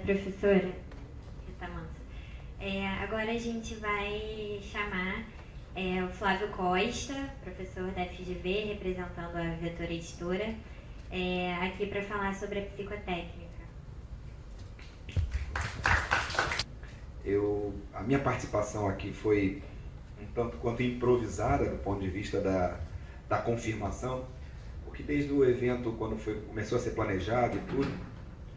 professora Rita Manso. Agora a gente vai chamar o Flávio Costa, professor da FGV, representando a Vetor Editora, aqui para falar sobre a psicotécnica. A minha participação aqui foi um tanto quanto improvisada do ponto de vista da confirmação, porque desde o evento, quando começou a ser planejado e tudo,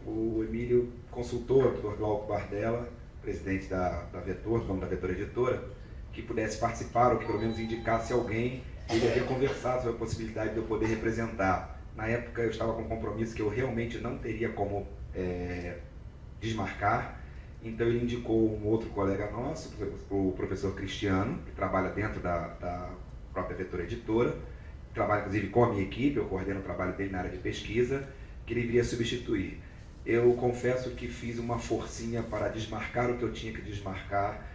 o Emílio consultou o Dr. Glauco Bardella, presidente da Vetor, dono da Vetor Editora, que pudesse participar ou que pelo menos indicasse alguém que ele havia conversado sobre a possibilidade de eu poder representar. Na época eu estava com um compromisso que eu realmente não teria como desmarcar, então ele indicou um outro colega nosso, o professor Cristiano, que trabalha dentro da própria Vetor Editora, trabalha inclusive com a minha equipe, eu coordeno o trabalho dele na área de pesquisa, que ele viria substituir. Eu confesso que fiz uma forcinha para desmarcar o que eu tinha que desmarcar.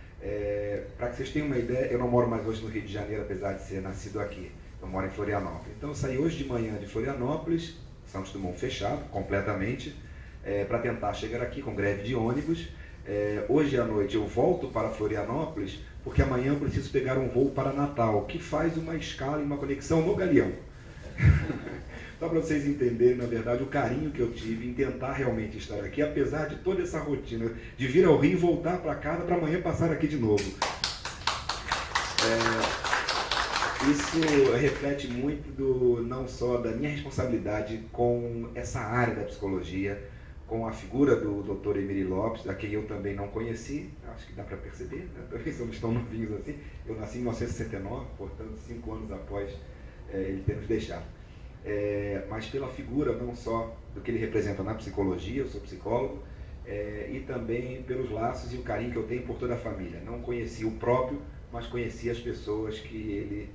Para que vocês tenham uma ideia, eu não moro mais hoje no Rio de Janeiro, apesar de ser nascido aqui. Eu moro em Florianópolis. Então eu saí hoje de manhã de Florianópolis, Santos Dumont fechado, completamente, para tentar chegar aqui com greve de ônibus. Hoje à noite eu volto para Florianópolis, porque amanhã eu preciso pegar um voo para Natal, que faz uma escala e uma conexão no Galeão. Só para vocês entenderem, na verdade, o carinho que eu tive em tentar realmente estar aqui, apesar de toda essa rotina de vir ao Rio e voltar para casa para amanhã passar aqui de novo. Isso reflete muito não só da minha responsabilidade com essa área da psicologia, com a figura do Dr. Emílio Lopes, a quem eu também não conheci, acho que dá para perceber, né? Também somos tão novinhos assim. Eu nasci em 1969, portanto 5 anos após ele ter nos deixado. Mas pela figura não só do que ele representa na psicologia, eu sou psicólogo, e também pelos laços e o carinho que eu tenho por toda a família. Não conheci o próprio, mas conheci as pessoas que ele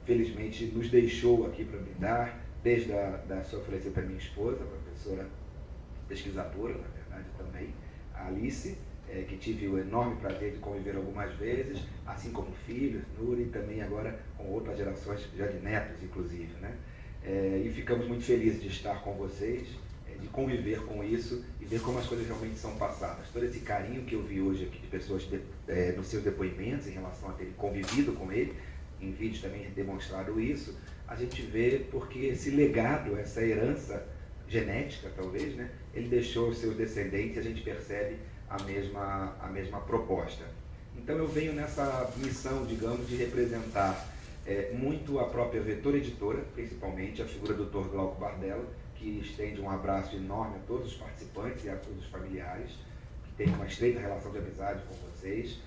felizmente nos deixou aqui para brindar, desde a sua oferecer para minha esposa, professora pesquisadora, na verdade também, a Alice, que tive o enorme prazer de conviver algumas vezes, assim como filhos, Nuri, e também agora com outras gerações, já de netos inclusive, né? E ficamos muito felizes de estar com vocês, de conviver com isso e ver como as coisas realmente são passadas. Todo esse carinho que eu vi hoje aqui de pessoas nos seus depoimentos em relação a terem convivido com ele, em vídeos também demonstrado isso, a gente vê porque esse legado, essa herança genética talvez, né, ele deixou os seus descendentes e a gente percebe a mesma proposta. Então eu venho nessa missão, digamos, de representar muito a própria Vetor Editora, principalmente a figura do Dr. Glauco Bardella, que estende um abraço enorme a todos os participantes e a todos os familiares, que tem uma estreita relação de amizade com vocês,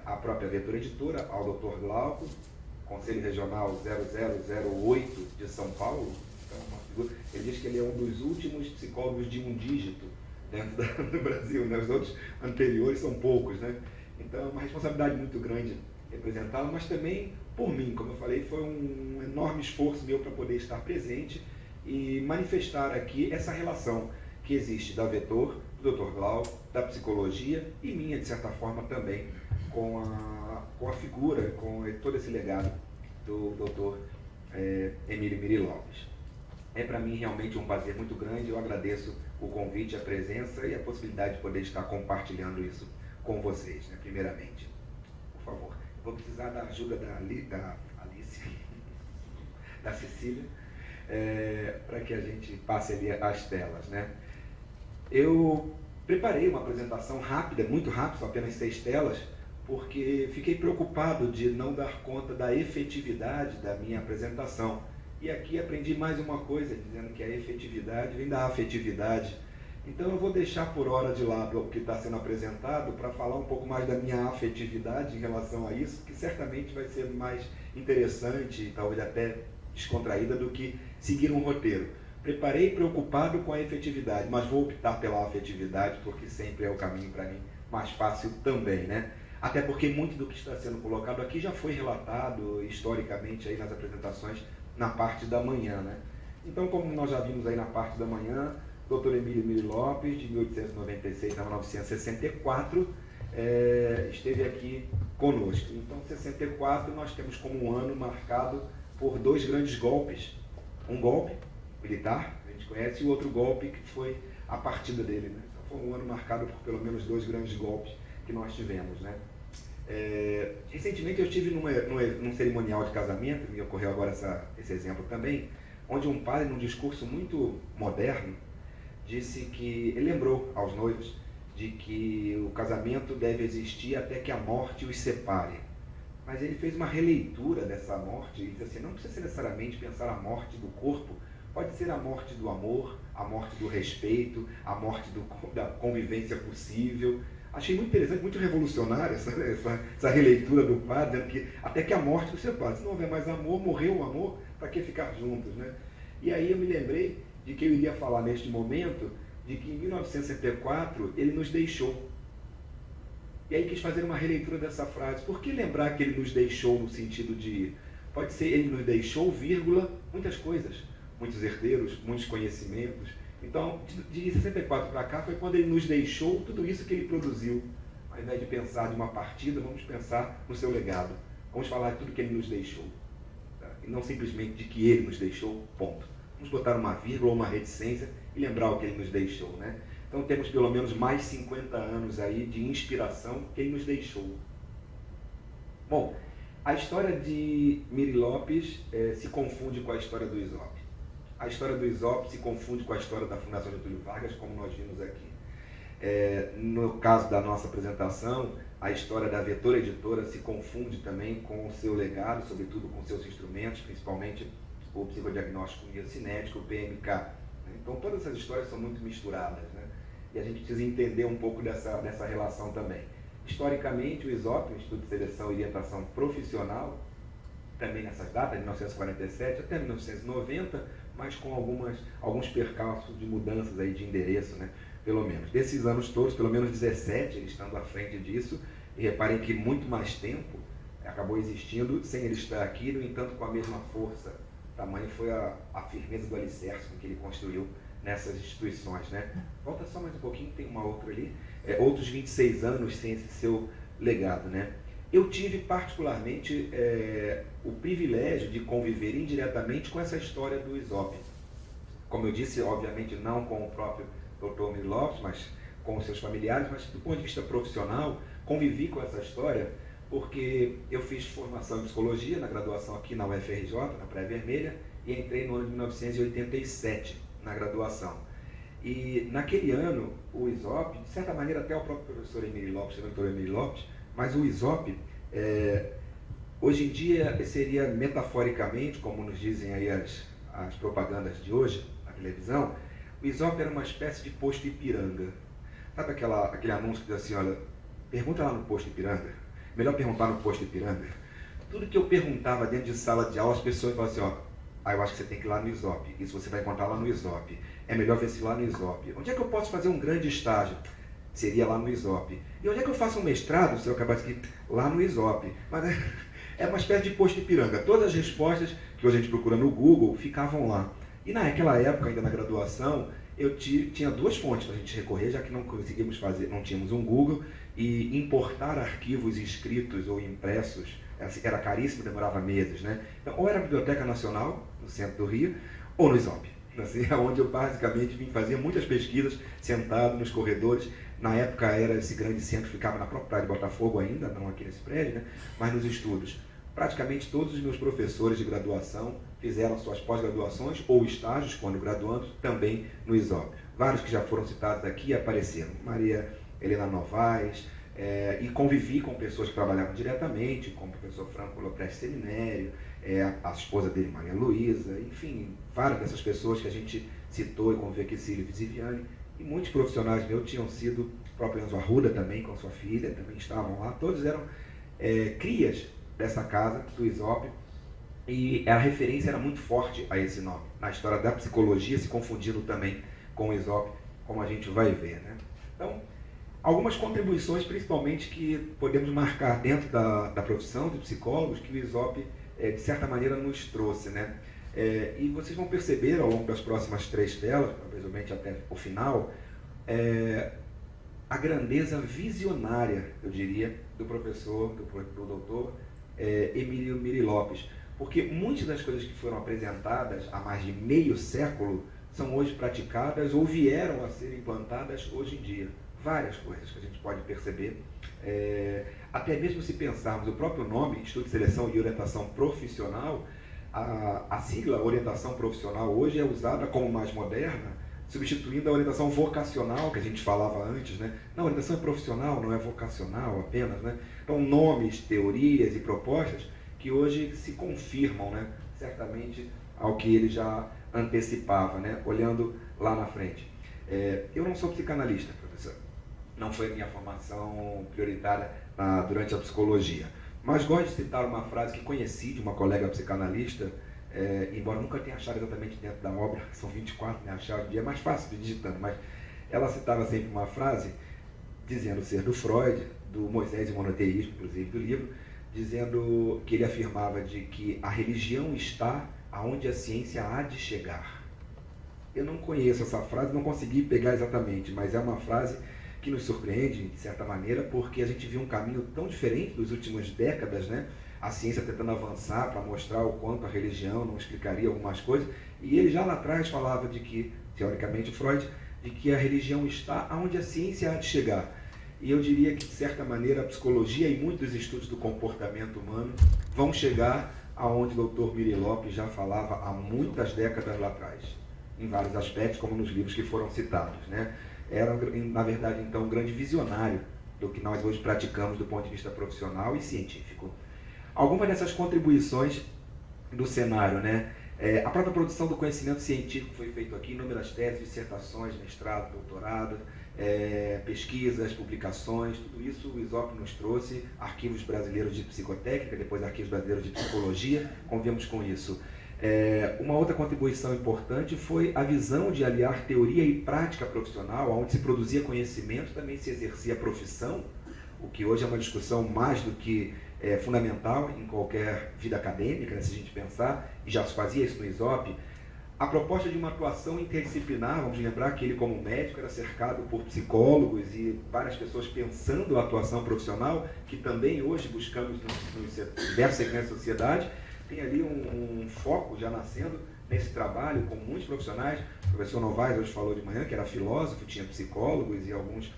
a própria Vetor Editora, ao Dr. Glauco, Conselho Regional 0008 de São Paulo. Então, ele diz que ele é um dos últimos psicólogos de um dígito dentro do Brasil, né? Os outros anteriores são poucos, né? Então é uma responsabilidade muito grande representá-lo, mas também por mim, como eu falei, foi um enorme esforço meu para poder estar presente e manifestar aqui essa relação que existe da Vetor, do Dr. Glauco, da psicologia e minha, de certa forma, também com a figura, com todo esse legado do Dr. Emílio Lopes. É para mim realmente um prazer muito grande, eu agradeço o convite, a presença e a possibilidade de poder estar compartilhando isso com vocês, né, primeiramente. Por favor. Vou precisar da ajuda da Alice, da Cecília, para que a gente passe ali as telas, né? Eu preparei uma apresentação rápida, muito rápida, só apenas 6 telas, porque fiquei preocupado de não dar conta da efetividade da minha apresentação. E aqui aprendi mais uma coisa, dizendo que a efetividade vem da afetividade. Então eu vou deixar por hora de lado o que está sendo apresentado para falar um pouco mais da minha afetividade em relação a isso, que certamente vai ser mais interessante e talvez até descontraída do que seguir um roteiro. Preparei preocupado com a efetividade, mas vou optar pela afetividade porque sempre é o caminho para mim mais fácil também, né? Até porque muito do que está sendo colocado aqui já foi relatado historicamente aí nas apresentações na parte da manhã, né? Então, como nós já vimos aí na parte da manhã, Dr. Emílio Lopes, de 1896 a 1964, esteve aqui conosco. Então, 64 nós temos como um ano marcado por 2 grandes golpes. Um golpe militar, a gente conhece, e o outro golpe que foi a partida dele, né? Então, foi um ano marcado por pelo menos 2 grandes golpes que nós tivemos, né? Recentemente eu estive num cerimonial de casamento, me ocorreu agora esse exemplo também, onde um padre, num discurso muito moderno, disse que ele lembrou aos noivos de que o casamento deve existir até que a morte os separe. Mas ele fez uma releitura dessa morte e disse assim, não precisa ser necessariamente pensar a morte do corpo, pode ser a morte do amor, a morte do respeito, a morte da convivência possível. Achei muito interessante, muito revolucionária essa releitura do padre, dizendo que até que a morte os separe. Se não houver mais amor, morreu o amor, para que ficar juntos, né? E aí eu me lembrei de que eu iria falar neste momento de que em 1964 ele nos deixou. E aí quis fazer uma releitura dessa frase. Por que lembrar que ele nos deixou no sentido de... Pode ser ele nos deixou, vírgula, muitas coisas. Muitos herdeiros, muitos conhecimentos. Então, de 64 para cá foi quando ele nos deixou tudo isso que ele produziu. Ao invés de pensar de uma partida, vamos pensar no seu legado. Vamos falar de tudo que ele nos deixou. Tá? E não simplesmente de que ele nos deixou, ponto. Vamos botar uma vírgula ou uma reticência e lembrar o que ele nos deixou, né? Então temos pelo menos mais 50 anos aí de inspiração que ele nos deixou. Bom, a história de Miri Lopes se confunde com a história do Izop. A história do Izop se confunde com a história da Fundação Getúlio Vargas, como nós vimos aqui. No caso da nossa apresentação, a história da Vetor Editora se confunde também com o seu legado, sobretudo com seus instrumentos, principalmente o psicodiagnóstico miocinético, o PMK. Então todas essas histórias são muito misturadas, né? E a gente precisa entender um pouco dessa relação também. Historicamente, o ISOP, o Instituto de Seleção e Orientação Profissional, também nessas datas, de 1947 até 1990, mas com alguns percalços de mudanças aí de endereço, né? Pelo menos. Desses anos todos, pelo menos 17, ele estando à frente disso, e reparem que muito mais tempo acabou existindo sem ele estar aqui, no entanto com a mesma força. Tamanho foi a firmeza do alicerce com que ele construiu nessas instituições, né? Volta só mais um pouquinho, tem uma outra ali. Outros 26 anos sem esse seu legado, né? Eu tive particularmente o privilégio de conviver indiretamente com essa história do ISOP. Como eu disse, obviamente não com o próprio Dr. Miri Lopes, mas com os seus familiares, mas do ponto de vista profissional, convivi com essa história porque eu fiz formação em psicologia na graduação aqui na UFRJ, na Praia Vermelha, e entrei no ano de 1987 na graduação. E naquele ano, o ISOP, de certa maneira até o próprio professor Emílio Lopes, o doutor Emílio Lopes, mas o ISOP, hoje em dia seria metaforicamente, como nos dizem aí as propagandas de hoje, na televisão, o ISOP era uma espécie de posto Ipiranga. Sabe aquele anúncio que diz assim, olha, pergunta lá no posto Ipiranga. Melhor perguntar no posto Ipiranga. Tudo que eu perguntava dentro de sala de aula, as pessoas falavam assim, ó, eu acho que você tem que ir lá no ISOP. Isso você vai encontrar lá no ISOP. É melhor ver se lá no ISOP. Onde é que eu posso fazer um grande estágio? Seria lá no ISOP. E onde é que eu faço um mestrado? Se eu acabar de aqui, lá no ISOP. Mas é uma espécie de posto Ipiranga. Todas as respostas que hoje a gente procura no Google ficavam lá. E naquela época, ainda na graduação, eu tinha 2 fontes para a gente recorrer, já que não conseguimos fazer, não tínhamos um Google, e importar arquivos escritos ou impressos era caríssimo, demorava meses, né? Então, ou era a Biblioteca Nacional, no centro do Rio, ou no ISOP. Assim, é onde eu basicamente fazia muitas pesquisas, sentado nos corredores. Na época era esse grande centro, ficava na própria Praia de Botafogo ainda, não aqui nesse prédio, né? Mas nos estudos. Praticamente todos os meus professores de graduação fizeram suas pós-graduações ou estágios, quando graduando, também no ISOP. Vários que já foram citados aqui apareceram. Maria Helena Novaes, e convivi com pessoas que trabalhavam diretamente, como o professor Franco Lopes Seminério, a esposa dele, Maria Luísa, enfim, várias dessas pessoas que a gente citou e convivi aqui, Cílio Visiviani, e muitos profissionais meus tinham sido, o próprio Enzo Arruda também, com sua filha, também estavam lá, todos eram crias dessa casa, do ISOP, e a referência era muito forte a esse nome, na história da psicologia, se confundindo também com o ISOP, como a gente vai ver, né? Então, algumas contribuições, principalmente, que podemos marcar dentro da profissão de psicólogos, que o ISOP, de certa maneira, nos trouxe, né? E vocês vão perceber, ao longo das próximas 3 telas, provavelmente até o final, a grandeza visionária, eu diria, do professor, do doutor Emílio Miri Lopes. Porque muitas das coisas que foram apresentadas há mais de meio século são hoje praticadas ou vieram a ser implantadas hoje em dia. Várias coisas que a gente pode perceber. Até mesmo se pensarmos o próprio nome, Instituto de Seleção e Orientação Profissional, a sigla orientação profissional hoje é usada como mais moderna, substituindo a orientação vocacional que a gente falava antes, né? Não, a orientação é profissional, não é vocacional apenas, né? Então, nomes, teorias e propostas que hoje se confirmam, né? Certamente ao que ele já antecipava, né? Olhando lá na frente. Eu não sou psicanalista, professor. Não foi a minha formação prioritária durante a psicologia. Mas gosto de citar uma frase que conheci de uma colega psicanalista, embora nunca tenha achado exatamente dentro da obra, são 24, né, achar o dia é mais fácil de digitando, mas ela citava sempre uma frase, dizendo ser do Freud, do Moisés e o Monoteísmo, inclusive do livro, dizendo que ele afirmava de que a religião está aonde a ciência há de chegar. Eu não conheço essa frase, não consegui pegar exatamente, mas é uma frase que nos surpreende, de certa maneira, porque a gente viu um caminho tão diferente das últimas décadas, né? A ciência tentando avançar para mostrar o quanto a religião não explicaria algumas coisas, e ele já lá atrás falava de que, teoricamente, Freud, de que a religião está onde a ciência há de chegar. E eu diria que, de certa maneira, a psicologia e muitos estudos do comportamento humano vão chegar aonde o Dr. Miri Lopes já falava há muitas décadas lá atrás, em vários aspectos, como nos livros que foram citados, né? Era, na verdade, então, um grande visionário do que nós hoje praticamos do ponto de vista profissional e científico. Algumas dessas contribuições do cenário, né? A própria produção do conhecimento científico foi feita aqui, inúmeras teses, dissertações, mestrado, doutorado, pesquisas, publicações, tudo isso o ISOP nos trouxe, arquivos brasileiros de psicotécnica, depois arquivos brasileiros de psicologia, convivemos com isso. Uma outra contribuição importante foi a visão de aliar teoria e prática profissional, onde se produzia conhecimento, também se exercia profissão, o que hoje é uma discussão mais do que fundamental em qualquer vida acadêmica, né, se a gente pensar, e já se fazia isso no ISOP. A proposta de uma atuação interdisciplinar, vamos lembrar que ele, como médico, era cercado por psicólogos e várias pessoas pensando a atuação profissional, que também hoje buscamos nos diversos segmentos da sociedade. Tem ali um foco já nascendo nesse trabalho com muitos profissionais. O professor Novaes hoje falou de manhã que era filósofo, tinha psicólogos e alguns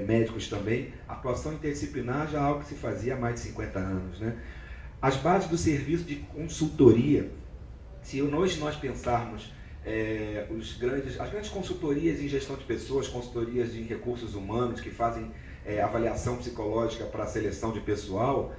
médicos também. A atuação interdisciplinar já é algo que se fazia há mais de 50 anos, né? As bases do serviço de consultoria, se hoje nós pensarmos as grandes consultorias em gestão de pessoas, consultorias em recursos humanos que fazem avaliação psicológica para a seleção de pessoal,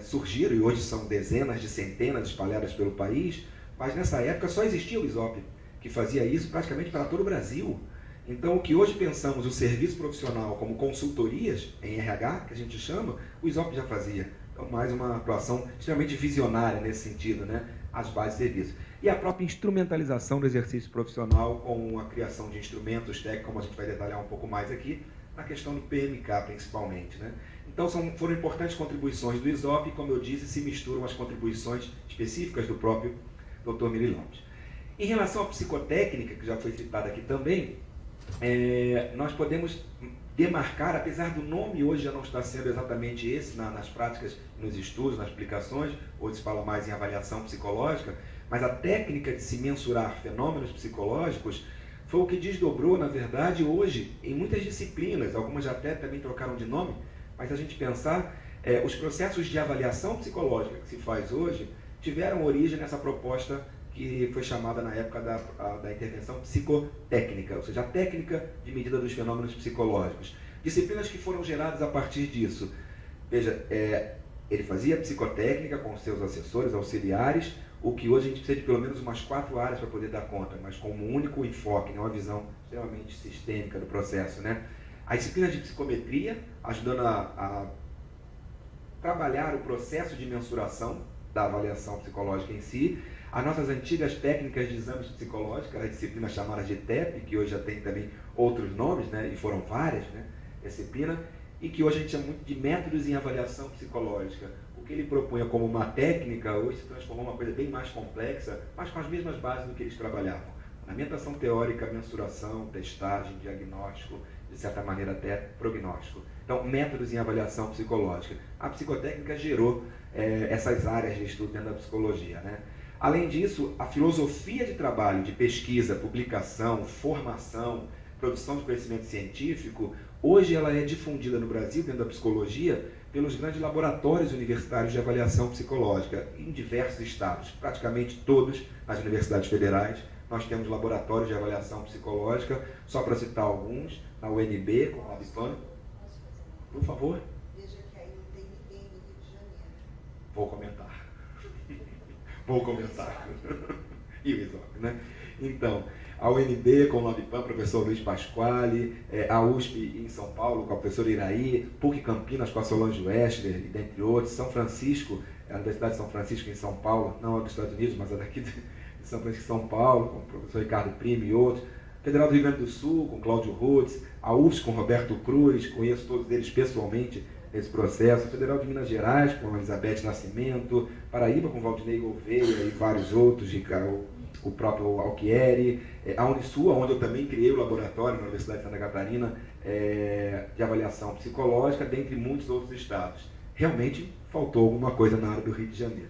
surgiram, e hoje são dezenas de centenas espalhadas pelo país, mas nessa época só existia o ISOP, que fazia isso praticamente para todo o Brasil. Então, o que hoje pensamos o serviço profissional como consultorias em RH, que a gente chama, o ISOP já fazia. Então, mais uma atuação extremamente visionária nesse sentido, né? As bases de serviço. E a própria instrumentalização do exercício profissional com a criação de instrumentos técnicos, como a gente vai detalhar um pouco mais aqui, na questão do PMK principalmente, né? Então, foram importantes contribuições do ISOP e, como eu disse, se misturam as contribuições específicas do próprio Dr. Miri Lopes. Em relação à psicotécnica, que já foi citada aqui também, nós podemos demarcar, apesar do nome hoje já não estar sendo exatamente esse nas práticas, nos estudos, nas aplicações, hoje se fala mais em avaliação psicológica, mas a técnica de se mensurar fenômenos psicológicos foi o que desdobrou, na verdade, hoje, em muitas disciplinas, algumas já até também trocaram de nome, mas se a gente pensar, os processos de avaliação psicológica que se faz hoje tiveram origem nessa proposta que foi chamada na época da intervenção psicotécnica, ou seja, a técnica de medida dos fenômenos psicológicos. Disciplinas que foram geradas a partir disso. Veja, ele fazia psicotécnica com seus assessores, auxiliares, o que hoje a gente precisa de pelo menos umas 4 áreas para poder dar conta, mas com um único enfoque, né, uma visão extremamente sistêmica do processo, né? A disciplina de psicometria, ajudando a trabalhar o processo de mensuração da avaliação psicológica em si. As nossas antigas técnicas de exames psicológicos, as disciplinas chamadas de TEP, que hoje já tem também outros nomes, né, e foram várias, né, disciplina, e que hoje a gente chama muito de métodos em avaliação psicológica. O que ele propunha como uma técnica, hoje se transformou em uma coisa bem mais complexa, mas com as mesmas bases do que eles trabalhavam. Fundamentação teórica, mensuração, testagem, diagnóstico, de certa maneira até prognóstico. Então, métodos em avaliação psicológica. A psicotécnica gerou essas áreas de estudo dentro da psicologia, né? Além disso, a filosofia de trabalho, de pesquisa, publicação, formação, produção de conhecimento científico, hoje ela é difundida no Brasil, dentro da psicologia, pelos grandes laboratórios universitários de avaliação psicológica, em diversos estados, praticamente todos nas universidades federais. Nós temos laboratórios de avaliação psicológica, só para citar alguns, na UNB, com a Labipam. Por favor. Veja que aí não tem ninguém no Rio de Janeiro. Vou comentar. Vou comentar. E o ISOP, né? Então, a UNB com o Labipam, professor Luiz Pasquale, a USP em São Paulo com a professora Iraí, PUC Campinas com a Solange Westler, e dentre outros, São Francisco, a Universidade de São Francisco em São Paulo, não é dos Estados Unidos, mas é daqui de São Francisco, São Paulo, com o professor Ricardo Primo e outros, Federal do Rio Grande do Sul, com Cláudio Rutz, a UFSC com Roberto Cruz, conheço todos eles pessoalmente nesse processo, Federal de Minas Gerais com Elizabeth Nascimento, Paraíba com Valdinei Gouveia e vários outros, o próprio Alquieri, a Unisul, onde eu também criei o laboratório na Universidade de Santa Catarina de avaliação psicológica, dentre muitos outros estados. Realmente faltou alguma coisa na área do Rio de Janeiro.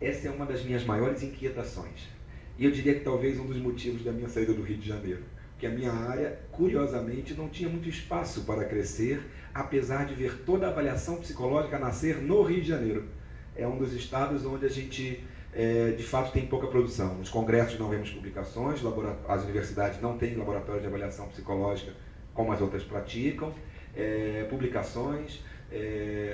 Essa é uma das minhas maiores inquietações. E eu diria que talvez um dos motivos da minha saída do Rio de Janeiro. Porque a minha área, curiosamente, não tinha muito espaço para crescer, apesar de ver toda a avaliação psicológica nascer no Rio de Janeiro. É um dos estados onde a gente, de fato, tem pouca produção. Nos congressos não vemos publicações, as universidades não têm laboratório de avaliação psicológica como as outras praticam, publicações.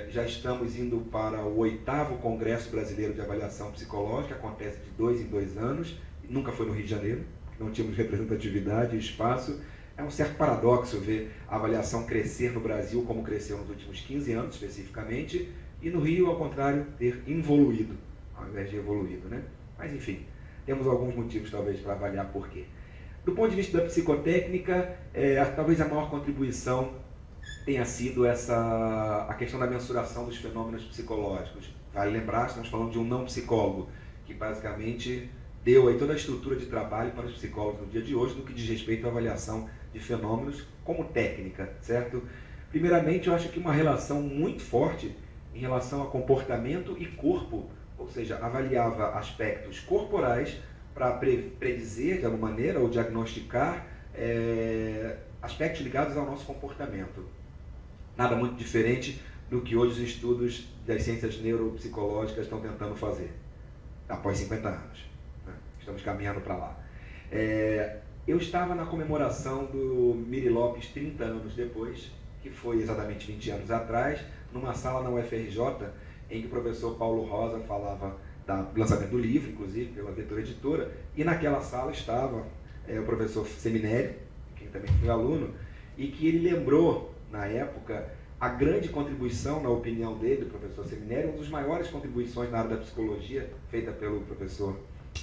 Já estamos indo para o 8º Congresso Brasileiro de Avaliação Psicológica, acontece de 2 em 2 anos, nunca foi no Rio de Janeiro, não tínhamos representatividade e espaço. É um certo paradoxo ver a avaliação crescer no Brasil como cresceu nos últimos 15 anos, especificamente, e no Rio, ao contrário, ter involuído, ao invés de evoluído, né? Mas, enfim, temos alguns motivos, talvez, para avaliar por quê. Do ponto de vista da psicotécnica, talvez a maior contribuição tenha sido a questão da mensuração dos fenômenos psicológicos. Vale lembrar, estamos falando de um não psicólogo, que basicamente deu aí toda a estrutura de trabalho para os psicólogos no dia de hoje, no que diz respeito à avaliação de fenômenos como técnica, certo? Primeiramente, eu acho que uma relação muito forte em relação a comportamento e corpo, ou seja, avaliava aspectos corporais para predizer, de alguma maneira, ou diagnosticar aspectos ligados ao nosso comportamento. Nada muito diferente do que hoje os estudos das ciências neuropsicológicas estão tentando fazer, após 50 anos. Né? Estamos caminhando para lá. Eu estava na comemoração do Miri Lopes 30 anos depois, que foi exatamente 20 anos atrás, numa sala na UFRJ, em que o professor Paulo Rosa falava do lançamento do livro, inclusive, pela Vetor Editora, e naquela sala estava o professor Seminério, que também foi aluno, e que ele lembrou, na época, a grande contribuição, na opinião dele, do professor Seminério, uma das maiores contribuições na área da psicologia, feita pelo professor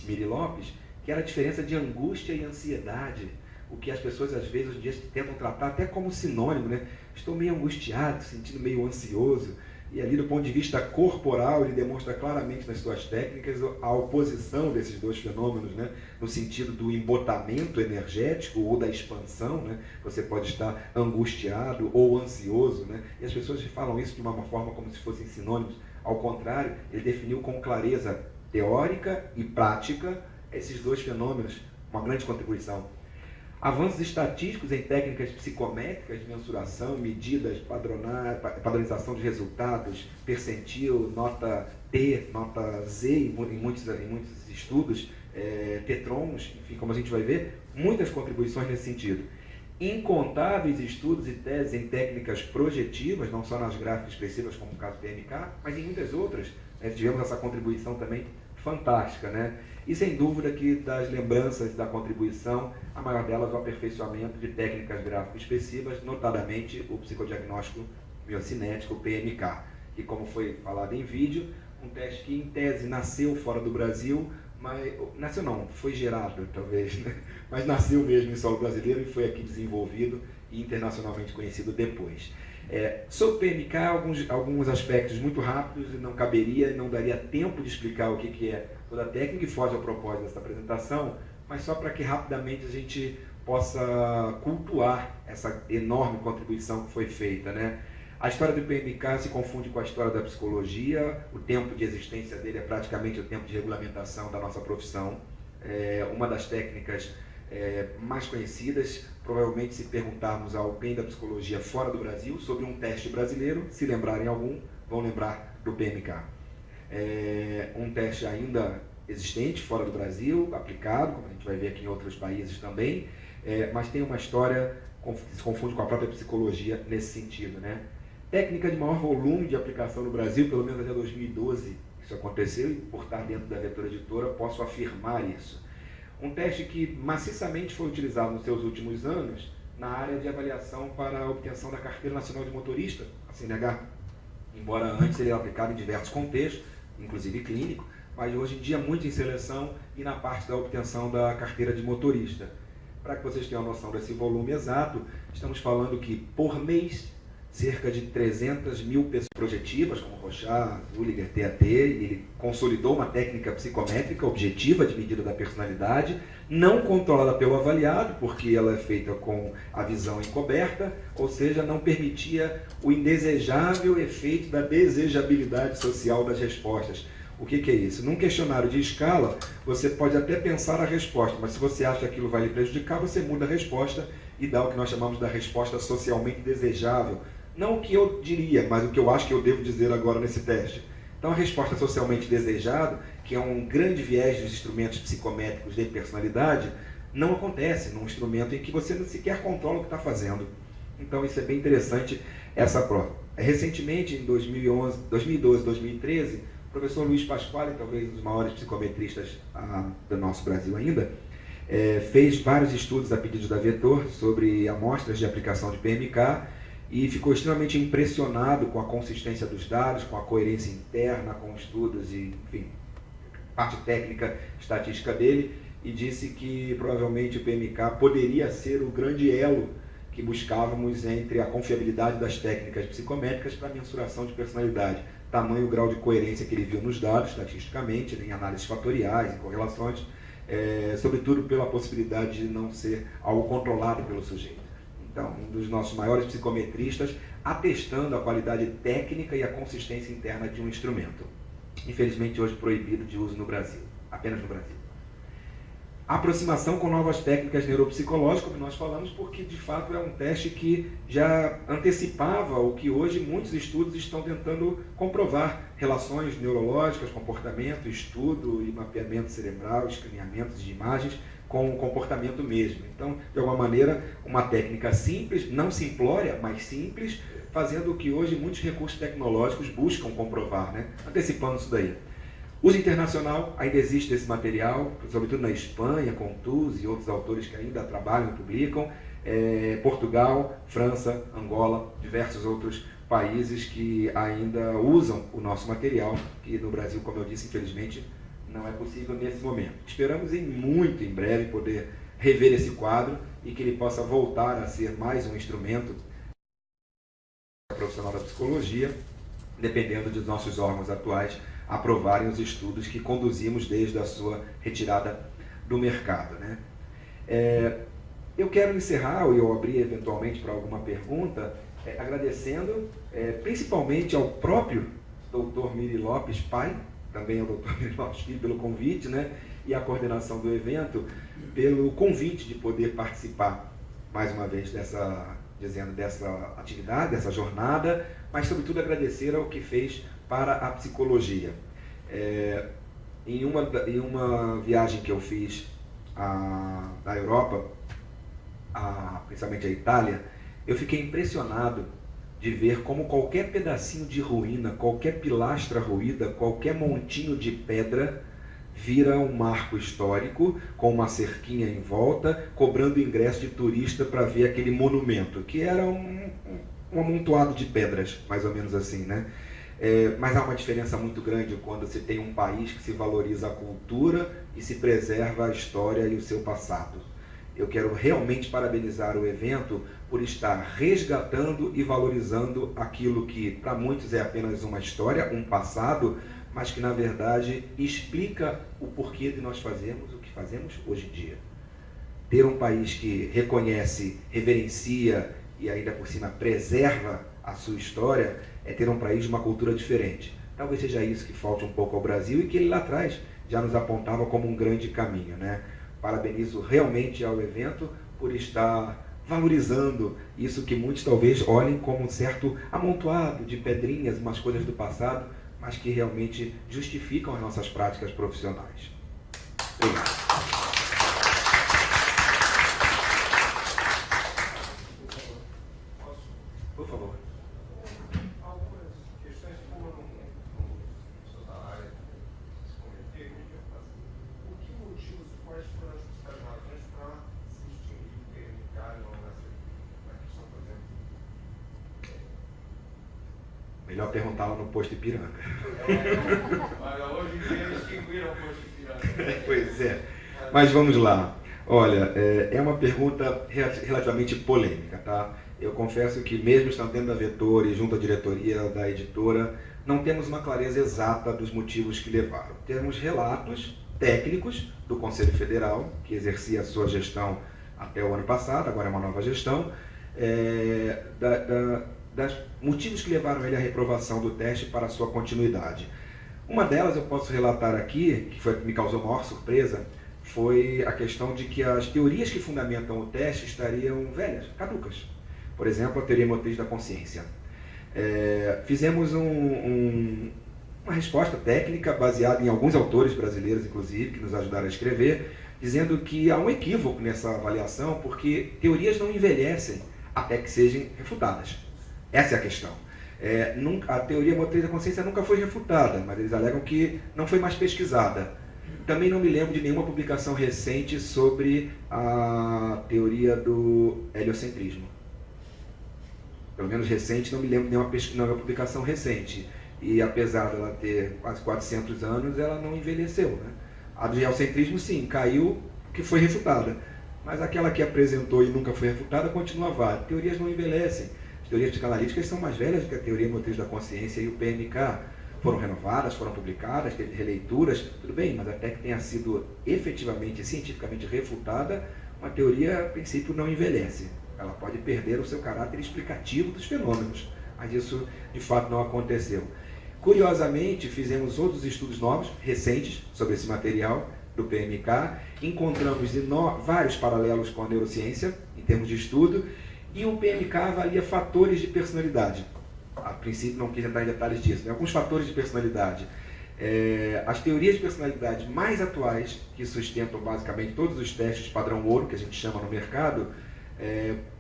Miri Lopes, que era a diferença de angústia e ansiedade, o que as pessoas, às vezes, hoje em dia, tentam tratar até como sinônimo, né? Estou meio angustiado, sentindo meio ansioso. E ali, do ponto de vista corporal, ele demonstra claramente nas suas técnicas a oposição desses dois fenômenos, né? No sentido do embotamento energético ou da expansão, né? Você pode estar angustiado ou ansioso, né? E as pessoas falam isso de uma forma como se fossem sinônimos. Ao contrário, ele definiu com clareza teórica e prática esses dois fenômenos, uma grande contribuição. Avanços estatísticos em técnicas psicométricas de mensuração, medidas, padronização de resultados, percentil, nota T, nota Z, em muitos estudos, tetrons, enfim, como a gente vai ver, muitas contribuições nesse sentido. Incontáveis estudos e teses em técnicas projetivas, não só nas gráficas expressivas, como no caso do PMK, mas em muitas outras. Tivemos essa contribuição também fantástica, né? E sem dúvida que das lembranças da contribuição, a maior delas é o aperfeiçoamento de técnicas gráficas expressivas, notadamente o psicodiagnóstico biocinético, o PMK, que, como foi falado em vídeo, um teste que em tese nasceu fora do Brasil, mas nasceu não, foi gerado talvez, né? Mas nasceu mesmo em solo brasileiro e foi aqui desenvolvido e internacionalmente conhecido depois. Sobre o PMK, alguns aspectos muito rápidos, e não caberia, não daria tempo de explicar o que é toda a técnica e foge ao propósito dessa apresentação, mas só para que rapidamente a gente possa cultuar essa enorme contribuição que foi feita, né? A história do PMK se confunde com a história da psicologia, o tempo de existência dele é praticamente o tempo de regulamentação da nossa profissão. É uma das técnicas mais conhecidas, provavelmente se perguntarmos a alguém da psicologia fora do Brasil sobre um teste brasileiro, se lembrarem algum, vão lembrar do PMK. É um teste ainda existente fora do Brasil, aplicado, como a gente vai ver aqui em outros países também, mas tem uma história que se confunde com a própria psicologia nesse sentido, né? Técnica de maior volume de aplicação no Brasil, pelo menos até 2012 isso aconteceu, e por estar dentro da Vetor Editora posso afirmar isso. Um teste que maciçamente foi utilizado nos seus últimos anos na área de avaliação para a obtenção da Carteira Nacional de Motorista, a CNH. Embora antes ele era aplicado em diversos contextos, inclusive clínico, mas hoje em dia muito em seleção e na parte da obtenção da Carteira de Motorista. Para que vocês tenham a noção desse volume exato, estamos falando que por mês cerca de 300 mil pessoas projetivas, como Rochat, Zuliger, TAT, ele consolidou uma técnica psicométrica objetiva de medida da personalidade, não controlada pelo avaliado, porque ela é feita com a visão encoberta, ou seja, não permitia o indesejável efeito da desejabilidade social das respostas. O que é isso? Num questionário de escala, você pode até pensar a resposta, mas se você acha que aquilo vai lhe prejudicar, você muda a resposta e dá o que nós chamamos da resposta socialmente desejável. Não o que eu diria, mas o que eu acho que eu devo dizer agora nesse teste. Então, a resposta socialmente desejada, que é um grande viés dos instrumentos psicométricos de personalidade, não acontece num instrumento em que você não sequer controla o que está fazendo. Então, isso é bem interessante, essa prova. Recentemente, em 2011, 2012, 2013, o professor Luiz Pasquale, talvez um dos maiores psicometristas do nosso Brasil ainda, fez vários estudos a pedido da Vetor sobre amostras de aplicação de PMK, e ficou extremamente impressionado com a consistência dos dados, com a coerência interna, com estudos e, enfim, parte técnica, estatística dele, e disse que provavelmente o PMK poderia ser o grande elo que buscávamos entre a confiabilidade das técnicas psicométricas para a mensuração de personalidade, tamanho, grau de coerência que ele viu nos dados, estatisticamente, em análises fatoriais, em correlações, sobretudo pela possibilidade de não ser algo controlado pelo sujeito. Então, um dos nossos maiores psicometristas, atestando a qualidade técnica e a consistência interna de um instrumento. Infelizmente, hoje proibido de uso no Brasil, apenas no Brasil. A aproximação com novas técnicas neuropsicológicas, como nós falamos, porque de fato é um teste que já antecipava o que hoje muitos estudos estão tentando comprovar. Relações neurológicas, comportamento, estudo e mapeamento cerebral, escaneamentos de imagens, com o comportamento mesmo. Então, de alguma maneira, uma técnica simples, não simplória, mas simples, fazendo o que hoje muitos recursos tecnológicos buscam comprovar, né? Antecipando isso daí. Uso internacional, ainda existe esse material, sobretudo na Espanha, com Tuz e outros autores que ainda trabalham e publicam, Portugal, França, Angola, diversos outros países que ainda usam o nosso material, que no Brasil, como eu disse, infelizmente, não é possível nesse momento. Esperamos muito em breve poder rever esse quadro e que ele possa voltar a ser mais um instrumento profissional da psicologia, dependendo dos nossos órgãos atuais aprovarem os estudos que conduzimos desde a sua retirada do mercado, né? Eu quero encerrar, ou eu abrir eventualmente para alguma pergunta, agradecendo principalmente ao próprio Dr. Miri Lopes, pai, também ao Dr. Miri Lopes Filho, pelo convite, né? E a coordenação do evento, pelo convite de poder participar, mais uma vez, dessa atividade, dessa jornada, mas sobretudo agradecer ao que fez para a psicologia. Em uma viagem que eu fiz à Europa, principalmente à Itália, eu fiquei impressionado de ver como qualquer pedacinho de ruína, qualquer pilastra ruída, qualquer montinho de pedra vira um marco histórico com uma cerquinha em volta, cobrando ingresso de turista para ver aquele monumento, que era um amontoado de pedras, mais ou menos assim, né? Mas há uma diferença muito grande quando se tem um país que se valoriza a cultura e se preserva a história e o seu passado. Eu quero realmente parabenizar o evento por estar resgatando e valorizando aquilo que para muitos é apenas uma história, um passado, mas que na verdade explica o porquê de nós fazermos o que fazemos hoje em dia. Ter um país que reconhece, reverencia e ainda por cima preserva a sua história é ter um país de uma cultura diferente. Talvez seja isso que falte um pouco ao Brasil e que ele lá atrás já nos apontava como um grande caminho, né? Parabenizo realmente ao evento por estar valorizando isso que muitos talvez olhem como um certo amontoado de pedrinhas, umas coisas do passado, mas que realmente justificam as nossas práticas profissionais. Obrigado. Por favor. Algumas questões que foram da área se cometer, o que motivos e quais foram as principais razões para se extinguir o PMK na questão, por exemplo? Melhor perguntar lá no posto Ipiranga. Olha, hoje em dia extinguiram o posto Ipiranga. Pois é. Mas vamos lá. Olha, é uma pergunta relativamente polêmica, tá? Eu confesso que mesmo estando dentro da Vetor e junto à diretoria da editora, não temos uma clareza exata dos motivos que levaram. Temos relatos técnicos do Conselho Federal, que exercia a sua gestão até o ano passado, agora é uma nova gestão, dos motivos que levaram ele à reprovação do teste para a sua continuidade. Uma delas eu posso relatar aqui, que foi que me causou maior surpresa, foi a questão de que as teorias que fundamentam o teste estariam velhas, caducas. Por exemplo, a teoria motriz da consciência. Fizemos uma resposta técnica baseada em alguns autores brasileiros, inclusive, que nos ajudaram a escrever, dizendo que há um equívoco nessa avaliação, porque teorias não envelhecem até que sejam refutadas. Essa é a questão. A teoria motriz da consciência nunca foi refutada, mas eles alegam que não foi mais pesquisada. Também não me lembro de nenhuma publicação recente sobre a teoria do heliocentrismo. Pelo menos recente, não me lembro de nenhuma publicação recente. E apesar dela ter quase 400 anos, ela não envelheceu, né? A do geocentrismo, sim, caiu, que foi refutada. Mas aquela que apresentou e nunca foi refutada, continua válida. Teorias não envelhecem. As teorias psicanalíticas são mais velhas do que a teoria motriz da consciência e o PMK. Foram renovadas, foram publicadas, teve releituras, tudo bem, mas até que tenha sido efetivamente, cientificamente refutada, uma teoria, a princípio, não envelhece. Ela pode perder o seu caráter explicativo dos fenômenos, mas isso, de fato, não aconteceu. Curiosamente, fizemos outros estudos novos, recentes, sobre esse material do PMK, encontramos vários paralelos com a neurociência, em termos de estudo, e o PMK avalia fatores de personalidade. A princípio, não quis entrar em detalhes disso, né? Alguns fatores de personalidade. As teorias de personalidade mais atuais, que sustentam basicamente todos os testes padrão ouro, que a gente chama no mercado,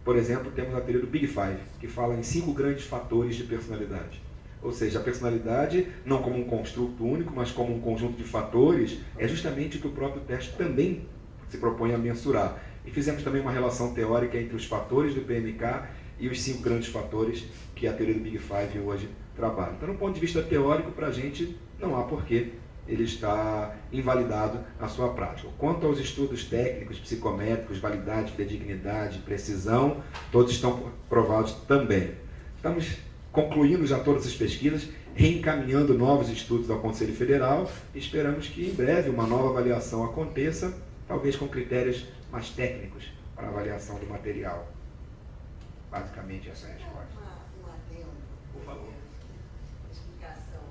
por exemplo, temos a teoria do Big Five, que fala em 5 grandes fatores de personalidade. Ou seja, a personalidade, não como um construto único, mas como um conjunto de fatores, é justamente o que o próprio teste também se propõe a mensurar. E fizemos também uma relação teórica entre os fatores do PMK e os 5 grandes fatores que a teoria do Big Five hoje trabalha. Então, do ponto de vista teórico, para a gente não há porquê ele está invalidado na sua prática. Quanto aos estudos técnicos, psicométricos, validade, fidedignidade, precisão, todos estão provados também. Estamos concluindo já todas as pesquisas, reencaminhando novos estudos ao Conselho Federal e esperamos que em breve uma nova avaliação aconteça, talvez com critérios mais técnicos para a avaliação do material. Basicamente essa é a resposta. Um adendo. Por favor. Explicação.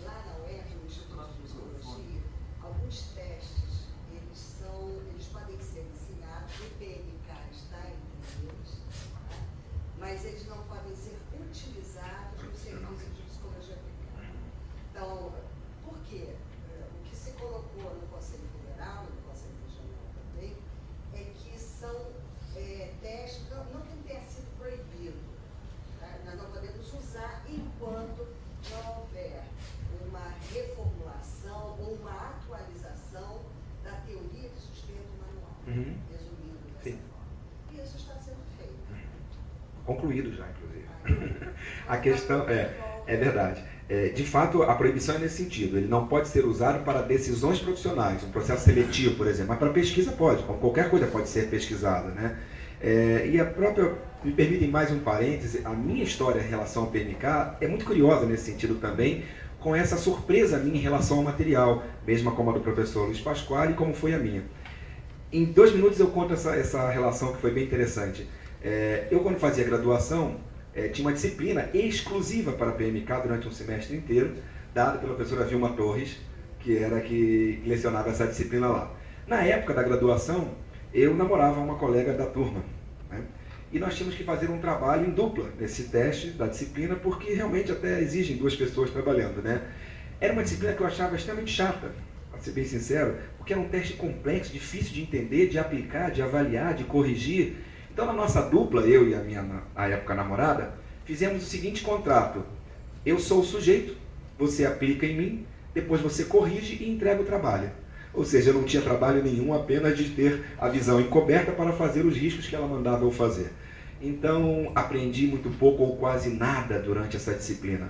Lá na UERJ, no Instituto de Psicologia, alguns testes, eles podem ser ensinados, o PMK está entre eles, tá? Mas eles não podem ser utilizados no serviço de psicologia aplicada. Então, por quê? O que se colocou no Conselho Federal, no Conselho Regional também, é que são testes, não que tenha sido proibido, tá? Nós não podemos usar enquanto não houver uma reformulação ou uma atualização da teoria que sustenta o manual, resumindo dessa forma. E isso está sendo feito. Concluído já, inclusive. A questão é verdade. De fato, a proibição é nesse sentido. Ele não pode ser usado para decisões profissionais, um processo seletivo, por exemplo, mas para pesquisa pode, como qualquer coisa pode ser pesquisada, né? E a própria, me permitem mais um parêntese, a minha história em relação ao PMK é muito curiosa nesse sentido também, com essa surpresa minha em relação ao material, mesma como a do professor Luiz Pasquale e como foi a minha. Em 2 minutos eu conto essa relação que foi bem interessante. Eu, quando fazia graduação, tinha uma disciplina exclusiva para a PMK durante um semestre inteiro, dada pela professora Vilma Torres, que era que lecionava essa disciplina lá. Na época da graduação, eu namorava uma colega da turma, né? E nós tínhamos que fazer um trabalho em dupla nesse teste da disciplina, porque realmente até exigem 2 pessoas trabalhando, né? Era uma disciplina que eu achava extremamente chata, para ser bem sincero, porque era um teste complexo, difícil de entender, de aplicar, de avaliar, de corrigir. Então, na nossa dupla, eu e a minha, à época, namorada, fizemos o seguinte contrato: eu sou o sujeito, você aplica em mim, depois você corrige e entrega o trabalho. Ou seja, eu não tinha trabalho nenhum, apenas de ter a visão encoberta para fazer os riscos que ela mandava eu fazer. Então, aprendi muito pouco ou quase nada durante essa disciplina.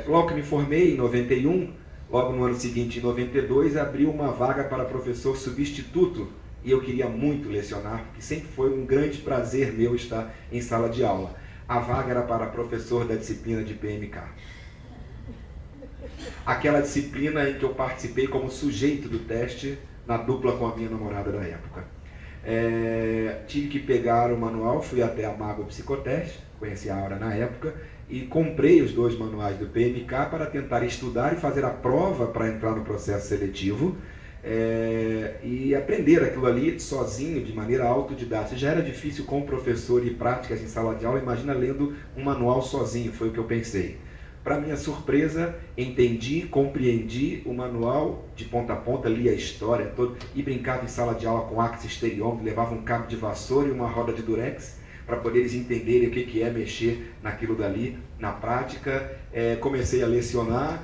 Logo que me formei, em 91, logo no ano seguinte, em 92, abriu uma vaga para professor substituto, e eu queria muito lecionar, porque sempre foi um grande prazer meu estar em sala de aula. A vaga era para professor da disciplina de PMK. Aquela disciplina em que eu participei como sujeito do teste, na dupla com a minha namorada da época. Tive que pegar o manual, fui até a Mago Psicoteste, conheci a Aura na época, e comprei os 2 manuais do PMK para tentar estudar e fazer a prova para entrar no processo seletivo, e aprender aquilo ali sozinho, de maneira autodidata. Já era difícil com o professor e práticas em sala de aula, imagina lendo um manual sozinho, foi o que eu pensei. Para minha surpresa, entendi, compreendi o manual de ponta a ponta, li a história toda e brincava em sala de aula com axis estereômetro, levava um cabo de vassoura e uma roda de durex para poder eles entenderem o que é mexer naquilo dali na prática. Comecei a lecionar,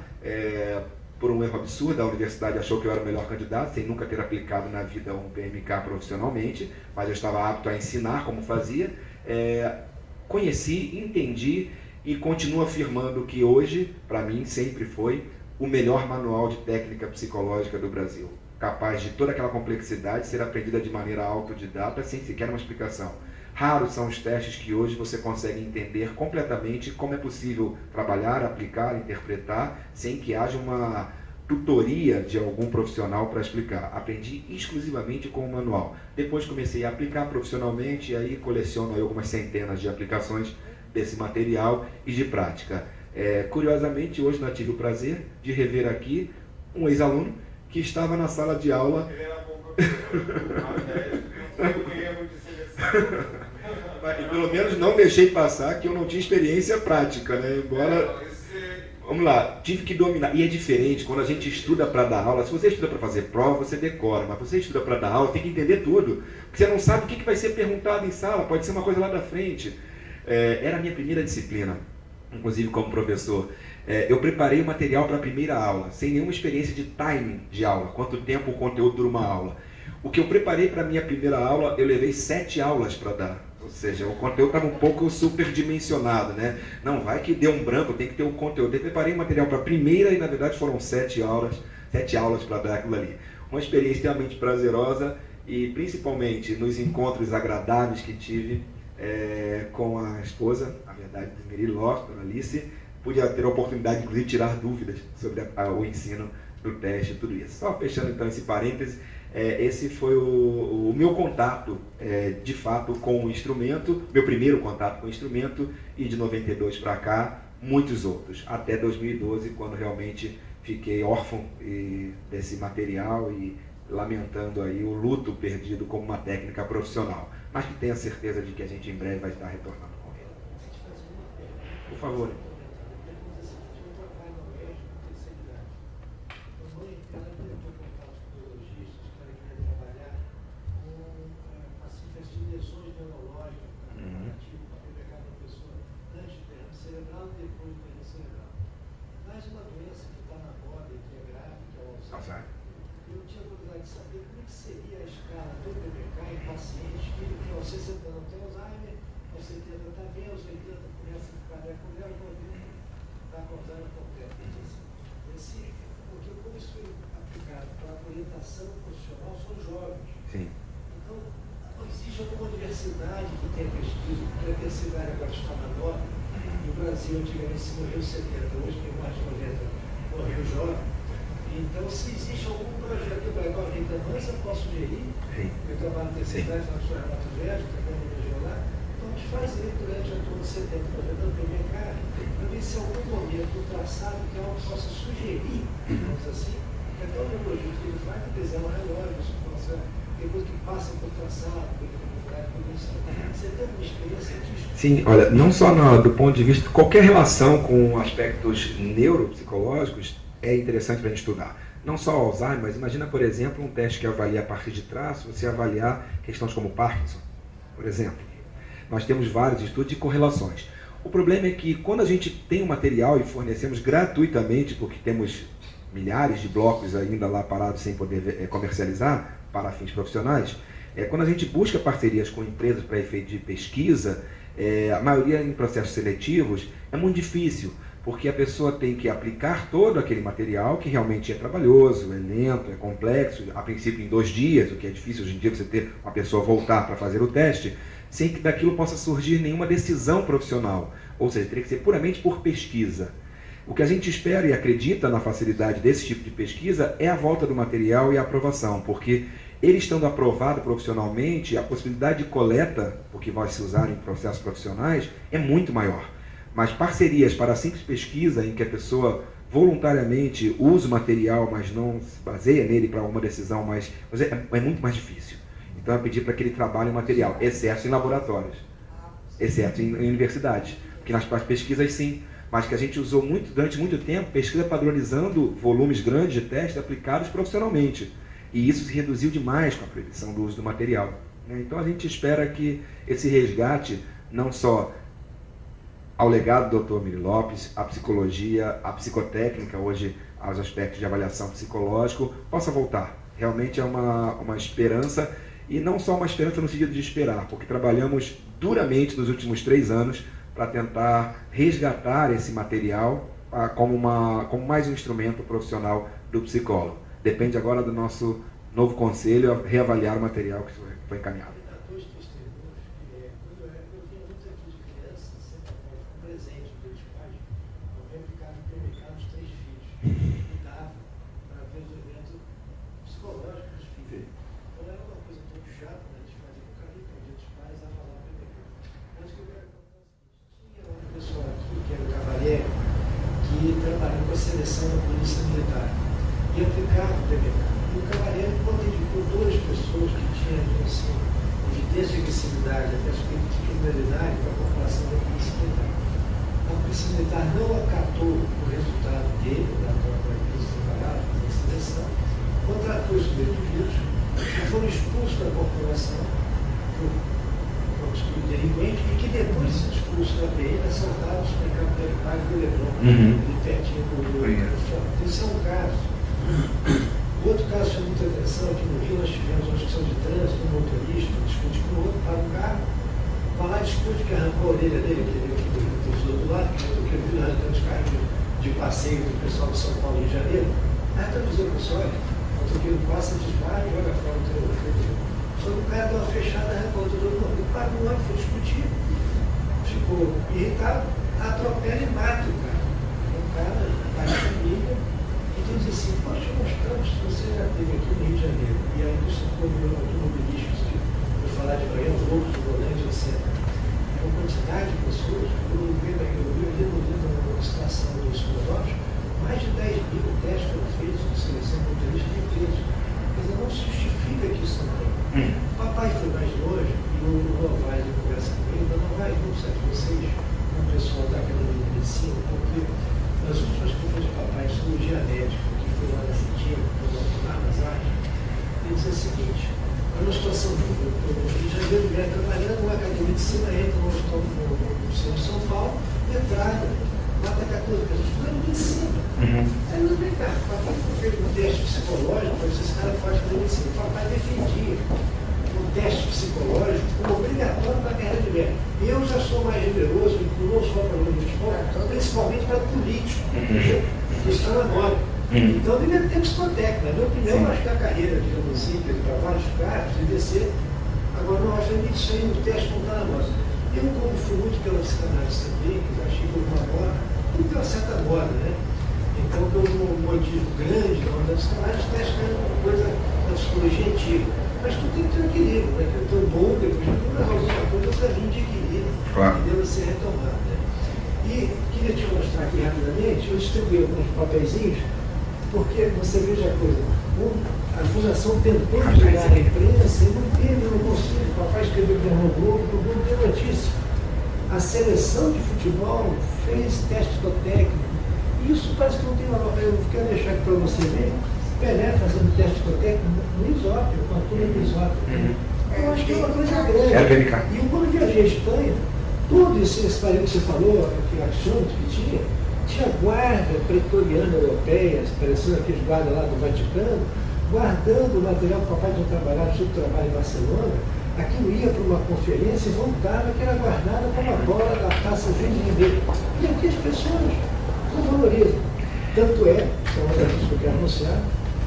por um erro absurdo, a universidade achou que eu era o melhor candidato, sem nunca ter aplicado na vida um PMK profissionalmente, mas eu estava apto a ensinar como fazia. Conheci, entendi, e continuo afirmando que hoje, para mim, sempre foi o melhor manual de técnica psicológica do Brasil. Capaz de toda aquela complexidade ser aprendida de maneira autodidata, sem sequer uma explicação. Raros são os testes que hoje você consegue entender completamente como é possível trabalhar, aplicar, interpretar, sem que haja uma tutoria de algum profissional para explicar. Aprendi exclusivamente com o manual. Depois comecei a aplicar profissionalmente, e aí coleciono aí algumas centenas de aplicações desse material e de prática. Curiosamente, hoje não tive o prazer de rever aqui um ex-aluno que estava na sala de aula. Ele era bom professor, mas foi um erro de seleção. Mas, pelo menos não deixei passar que eu não tinha experiência prática, né? Embora... Vamos lá, tive que dominar. E é diferente quando a gente estuda para dar aula. Se você estuda para fazer prova, você decora. Mas você estuda para dar aula, tem que entender tudo. Porque você não sabe o que vai ser perguntado em sala. Pode ser uma coisa lá da frente. Era a minha primeira disciplina, inclusive como professor. Eu preparei o material para a primeira aula, sem nenhuma experiência de timing de aula, quanto tempo o conteúdo dura uma aula. O que eu preparei para a minha primeira aula, eu levei 7 aulas para dar. Ou seja, o conteúdo estava um pouco superdimensionado, né? Não vai que deu um branco, tem que ter o conteúdo. Eu preparei o material para a primeira e, na verdade, foram 7 aulas para dar aquilo ali. Uma experiência extremamente prazerosa e, principalmente, nos encontros agradáveis que tive com a esposa, a verdade, de Emily Lopes, Dona Alice, pude ter a oportunidade, inclusive, de tirar dúvidas sobre o ensino do teste e tudo isso. Só fechando, então, esse parêntese, esse foi o meu contato, de fato, com o instrumento, meu primeiro contato com o instrumento, e de 92 para cá, muitos outros, até 2012, quando realmente fiquei órfão desse material e lamentando aí o luto perdido como uma técnica profissional. Mas que tenha certeza de que a gente em breve vai estar retornando com ele. Por favor. Eu tinha curiosidade de saber como que seria a escala do PMK em pacientes que aos 60 anos têm Alzheimer, aos 70 está bem, aos 80 começa a ficar com 90 está com Alzheimer completo. Porque como isso foi aplicado para a orientação profissional, são jovens. Sim. Então, existe alguma universidade que tenha pesquisa, porque a terceira área agora está na moda. No Brasil, antigamente se morreu 70, hoje tem mais de 90, morreu jovem. Então, se existe algum projeto que vai com a eu posso gerir, eu trabalho na terceira idade, na sua Renato Verde, trabalhando no lá, vamos fazer durante a turma 70 do PMK, para ver se em algum momento do traçado que algo possa sugerir, digamos assim, que até o neurologista que ele faz, que desenha um relógio, tem coisa que passa por traçado, você tem alguma experiência disso? Sim, olha, não só do ponto de vista, qualquer relação com aspectos neuropsicológicos é interessante para a gente estudar. Não só o Alzheimer, mas imagina, por exemplo, um teste que avalia a partir de traço, você avaliar questões como Parkinson, por exemplo. Nós temos vários estudos de correlações. O problema é que quando a gente tem um material e fornecemos gratuitamente, porque temos milhares de blocos ainda lá parados sem poder comercializar para fins profissionais, quando a gente busca parcerias com empresas para efeito de pesquisa, a maioria em processos seletivos, é muito difícil, porque a pessoa tem que aplicar todo aquele material, que realmente é trabalhoso, é lento, é complexo, a princípio em 2 dias, o que é difícil hoje em dia você ter uma pessoa voltar para fazer o teste, sem que daquilo possa surgir nenhuma decisão profissional, ou seja, teria que ser puramente por pesquisa. O que a gente espera e acredita na facilidade desse tipo de pesquisa é a volta do material e a aprovação, porque ele estando aprovado profissionalmente, a possibilidade de coleta, porque vai se usar em processos profissionais, é muito maior. Mas parcerias para a simples pesquisa, em que a pessoa voluntariamente usa o material, mas não se baseia nele para uma decisão, mas é muito mais difícil. Então, eu pedi para que ele trabalhe o material, exceto em laboratórios, exceto em universidades. Porque nas pesquisas, sim, mas que a gente usou durante muito tempo, pesquisa padronizando volumes grandes de testes aplicados profissionalmente. E isso se reduziu demais com a proibição do uso do material. Então, a gente espera que esse resgate, não só ao legado do Dr. Emílio Lopes, a psicologia, a psicotécnica, hoje aos aspectos de avaliação psicológico, possa voltar. Realmente é uma esperança, e não só uma esperança no sentido de esperar, porque trabalhamos duramente nos últimos 3 anos para tentar resgatar esse material como mais um instrumento profissional do psicólogo. Depende agora do nosso novo conselho a reavaliar o material que foi encaminhado. Dois testemunhos, quando eu vinha muito aqui de criança, sempre um presente dos pais, eu venho ficar no PMK dos 3 filhos, cuidava para ver o evento psicológico dos filhos. Então era uma coisa muito chata, né, de fazer com carinho, para o dia dos pais, a falar o PMK. Mas o que eu quero contar é o seguinte, tinha uma pessoa aqui, que era o Cavalier, que trabalhou com a seleção da Polícia Militar, e aplicava o PMK. E o Cavalier identificou 2 pessoas que tinham, assim, evidência de agressividade, até suspeita de criminalidade para a população da Polícia Militar. A Polícia Militar não acatou o resultado dele, da empresa trabalhada, fazendo seleção, contratou os indivíduos que foram expulsos da corporação por estudo delinquente e que depois de expulsos da PN assaltaram o supermercado Peripag do Leblon, ali pertinho do Rio. Esse é um caso. Outro caso que chamou muita atenção, aqui no Rio nós tivemos uma discussão de trânsito, um motorista discute com o outro, para o carro, vai lá discute que arrancou a orelha dele, que ele do outro lado, que eu vi arrancando os carros de passeio do pessoal de São Paulo e Rio de Janeiro. Aí está dizendo, pessoal, olha, o motoqueiro passa, dispara e joga fora o teu. Só que o cara deu uma fechada, arrancou o teu, ele parou no ônibus, foi discutir, ficou irritado, atropela e mata o cara. O cara bate a família. Então diz assim, nós te mostramos que você já teve aqui no Rio de Janeiro, e a indústria automobilística, vou falar de manhã, os outros, o volante, etc. Uma quantidade de pessoas, eu vi na estação do Escolovos, mais de 10 mil testes foram feitos de seleção motorista de empresas. Quer dizer, não se justifica que isso não tem. O papai foi mais longe, e o Novaes conversa com ele, mas Novaes, não sei se vocês, o pessoal da Academia de Medicina, porque nas últimas conferências de papai de cirurgia médica, que foi lá na Argentina, nas artes, ele diz o seguinte, é uma situação do Rio de Janeiro, mulher trabalhando na Academia de Medicina, entra no hospital do centro de São Paulo, entrada, mata 14 pessoas, estudando medicina. Aí não vem cá, o papai fez um teste psicológico, para esse cara pode fazer medicina. O papai defendia o teste psicológico como obrigatório para a carreira de médico. E eu já sou mais generoso, não só para o mundo de esporte, principalmente para político, que está na moda. Então deveria ter psicotécnica. Na minha opinião, eu acho que a carreira, digamos assim, para vários caras, deveria ser. Agora, não, acho que isso aí, o teste não está na moda. Eu, como fui muito pela psicanálise também, que achei que houve uma moda, tudo tem uma certa moda, né? Então, houve um modismo grande na onda da psicanálise, o teste é uma coisa da psicologia antiga. Mas tu tem que ter um equilíbrio, né? Que é tão bom, depois de tudo, alguma coisa para vir de equilíbrio, que deva ser retomada. Né? E queria te mostrar aqui rapidamente, eu distribuí alguns papeizinhos, porque você veja a coisa, a Fundação tentou ligar a imprensa e não teve, não conseguiu. O papai escreveu para o Globo deu notícia. A seleção de futebol fez teste técnico. Isso parece que não tem valor. Eu quero deixar aqui para você ver. Pelé fazendo teste técnico no Isópio, com a turma do Isópio. Eu acho que é uma coisa grande. E quando eu viajei à Espanha, todo esse aparelho que você falou, aquele assunto que tinha guarda pretoriana europeia, parecendo aqueles guardas lá do Vaticano, guardando o material que o papai tinha trabalhado, sobre o trabalho em Barcelona. Aquilo ia para uma conferência e voltava, que era guardada como a bola da taça Juiz de Ribeiro. E aqui as pessoas não valorizam. Tanto é, que é uma das coisas que eu quero anunciar,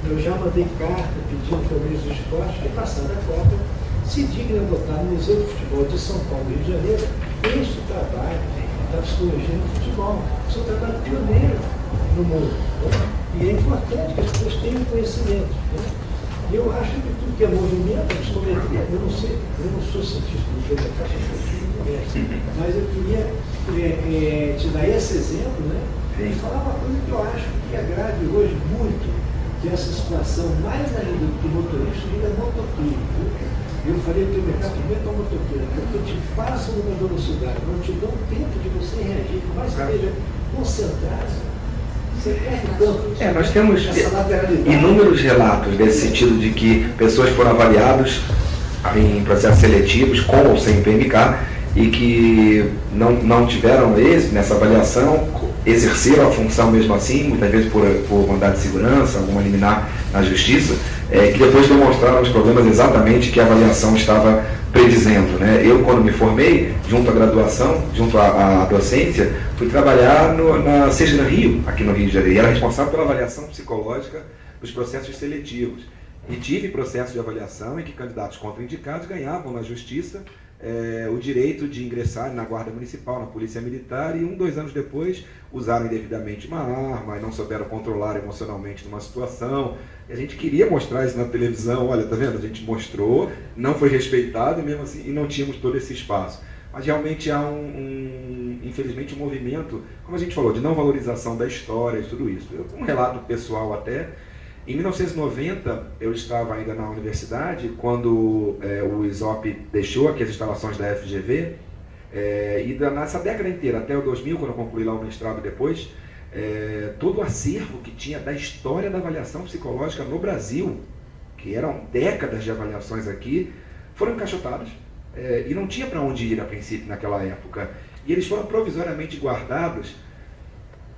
eu já mandei carta pedindo para o ministro do Esporte, que passada a Copa, se digna a botar no Museu do Futebol de São Paulo e Rio de Janeiro este trabalho da psicologia no futebol. Isso é um trabalho pioneiro no mundo. Né? E é importante que as pessoas tenham conhecimento. Né? E eu acho que tudo que é movimento, a psicometria, eu não sei, eu não sou cientista do jogo da caixa, mas eu queria te dar esse exemplo, né? E falar uma coisa que eu acho que é grave hoje muito, que é essa situação mais ainda do que motorista liga motoqueiro. Eu falei que o mercado primeiro é motoqueiro, porque te passam numa velocidade, não te dão tempo de você reagir, por mais que esteja concentrado. Nós temos inúmeros relatos desse sentido de que pessoas foram avaliadas em processos seletivos com ou sem PMK e que não tiveram êxito nessa avaliação, exerceram a função mesmo assim, muitas vezes por mandado de segurança, alguma liminar na justiça, que depois demonstraram os problemas exatamente que a avaliação estava predizendo. Né? Eu, quando me formei, junto à graduação, junto à docência, fui trabalhar na Seja Rio, aqui no Rio de Janeiro, e era responsável pela avaliação psicológica dos processos seletivos. E tive processo de avaliação em que candidatos contraindicados ganhavam na justiça o direito de ingressar na Guarda Municipal, na Polícia Militar, e 2 anos depois usaram indevidamente uma arma e não souberam controlar emocionalmente numa situação. E a gente queria mostrar isso na televisão, olha, tá vendo? A gente mostrou, não foi respeitado e mesmo assim e não tínhamos todo esse espaço. Mas realmente há infelizmente um movimento, como a gente falou, de não valorização da história e tudo isso. Um relato pessoal até. Em 1990, eu estava ainda na universidade, quando o ISOP deixou aqui as instalações da FGV, e nessa década inteira, até o 2000, quando eu concluí lá o mestrado depois, todo o acervo que tinha da história da avaliação psicológica no Brasil, que eram décadas de avaliações aqui, foram encaixotados, e não tinha para onde ir a princípio naquela época. E eles foram provisoriamente guardados,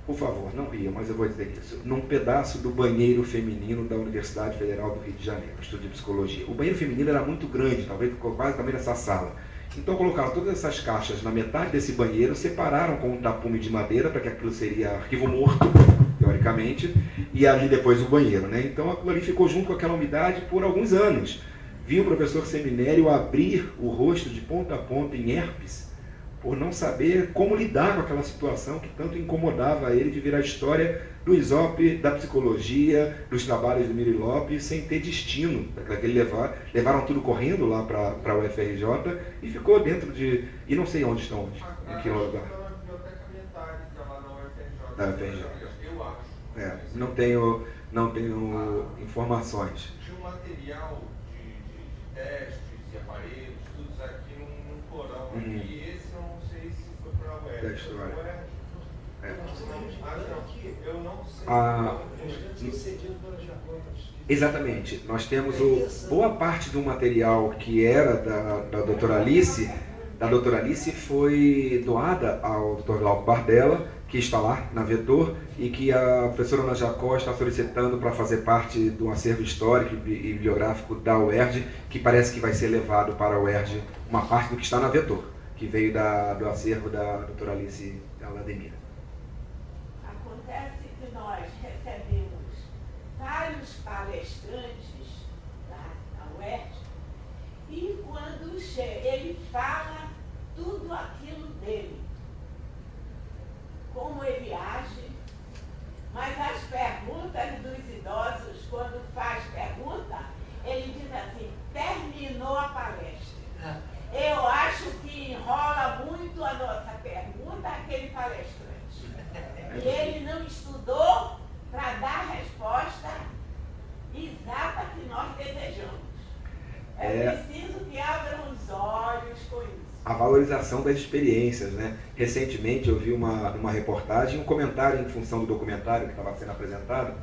por favor, não riam, mas eu vou dizer isso, num pedaço do banheiro feminino da Universidade Federal do Rio de Janeiro, estudo de psicologia. O banheiro feminino era muito grande, talvez quase também nessa sala. Então colocaram todas essas caixas na metade desse banheiro, separaram com um tapume de madeira, para que aquilo seria arquivo morto, teoricamente, e ali depois o banheiro. Né? Então aquilo ali ficou junto com aquela umidade por alguns anos. Vi o professor Seminério abrir o rosto de ponta a ponta em herpes, por não saber como lidar com aquela situação que tanto incomodava ele de virar a história do ISOP, da psicologia, dos trabalhos do Miri Lopes, sem ter destino. Levaram tudo correndo lá para a UFRJ e ficou dentro de... E não sei onde estão hoje, em que lugar. Da UFRJ. Eu acho. Não tenho informações. Tinha um material de testes e aparelhos, tudo aqui num porão aqui. Da história. Eu não sei. Exatamente. Nós temos boa parte do material que era da doutora Alice, foi doada ao Dr. Glauco Bardella, que está lá na Vetor, e que a professora Ana Jacó está solicitando para fazer parte do acervo histórico e bibliográfico da UERJ, que parece que vai ser levado para a UERJ, uma parte do que está na Vetor, que veio do acervo da doutora Alice Alademir. Acontece que nós recebemos vários palestrantes da UERJ e quando ele fala tudo aquilo dele, como ele age, mas as perguntas dos idosos, quando faz pergunta, É preciso que abram os olhos com isso. A valorização das experiências, né? Recentemente eu vi uma reportagem, um comentário em função do documentário que estava sendo apresentado,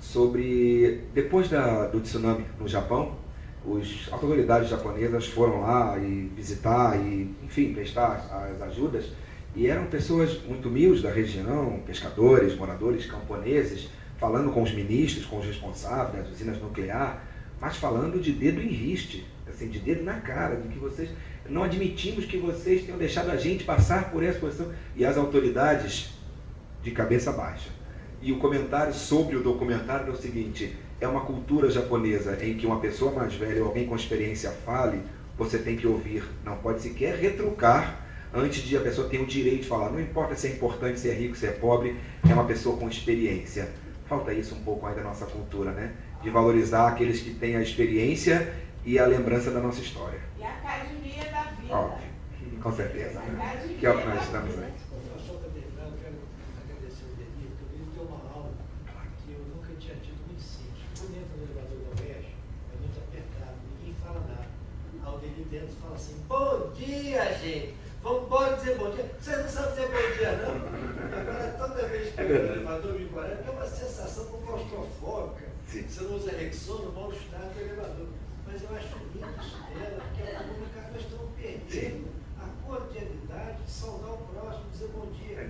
sobre, depois do tsunami no Japão, as autoridades japonesas foram lá e visitar e, enfim, prestar as ajudas, e eram pessoas muito humildes da região, pescadores, moradores, camponeses, falando com os ministros, com os responsáveis das usinas nucleares, mas falando de dedo em riste, assim, de dedo na cara, de que vocês não admitimos que vocês tenham deixado a gente passar por essa posição, e as autoridades de cabeça baixa. E o comentário sobre o documentário é o seguinte: é uma cultura japonesa em que uma pessoa mais velha ou alguém com experiência fale, você tem que ouvir, não pode sequer retrucar antes de a pessoa ter o direito de falar. Não importa se é importante, se é rico, se é pobre, é uma pessoa com experiência. Falta isso um pouco aí da nossa cultura, né? De valorizar aqueles que têm a experiência e a lembrança da nossa história. E a academia da vida. Óbvio, com certeza. Né? Que é o que nós estamos aí. Só para terminar, eu quero agradecer o Denis, porque ele deu uma aula que eu nunca tinha tido, muito simples. Quando entra no elevador da UERJ, é muito apertado, ninguém fala nada. Aí o Denis dentro fala assim: bom dia, gente! Vamos embora dizer bom dia. Você não sabe dizer bom dia, não? Agora, toda vez que eu entro no elevador, me parece que é uma sensação claustrofóbica. Você não usa Rexona, o mal-estar do elevador. Mas eu acho lindo isso dela, porque é comunicar que nós estamos perdendo a cordialidade de saudar o próximo, dizer bom dia.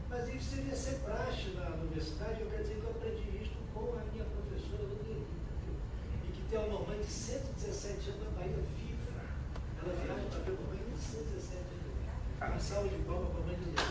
Mas isso devia ser praxe na universidade. Eu quero dizer que eu aprendi isso com a minha professora do Denis, e que tem uma mãe de 117 anos na Bahia viva. Ela viaja para ver uma mãe de 117 anos. Uma salva de palmas para a mãe do Denis.